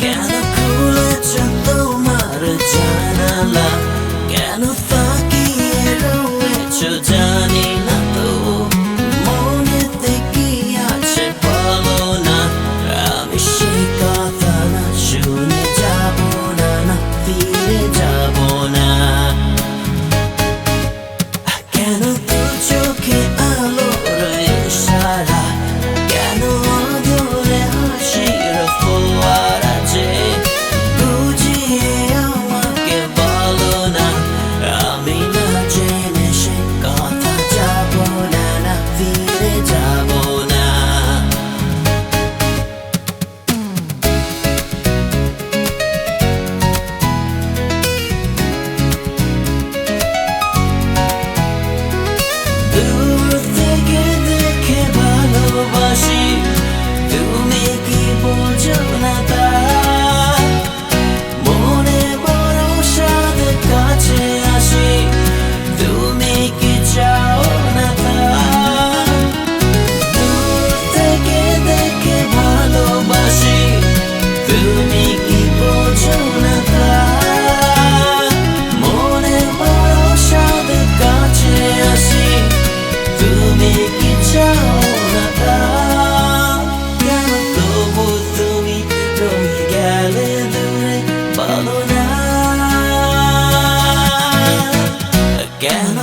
কেন খুলেছ তোমার জানালা, কেন তাকিয়ে রয়েছ জানি না, তো মনেতে কি আছে বলো না। আমি সেই কথা না শুনে যাব না, না ফিরে যাব না। কেন দু চোখে আলোর ইশারা, কেন অধরে হাসির ফোয়ারা, যে বুঝিয়ে আমাকে বলো না। আমি না জেনে সে কথা যাব না, না ফিরে যাব না। দূর থেকে দেখে ভালোবাসি, তুমি কি বোঝো না তা। মনে বড় সাদ কাছে আসি, তুমি কি চাও না তা। দূর থেকে দেখে ভালোবাসি, তুমি কি বোঝো না তা। মনে বড় সাদ কাছে আসি, তুমি কি চাও না তা। কেন তবু তুমি রয়ে গেলে দূরে, বলো না। কেন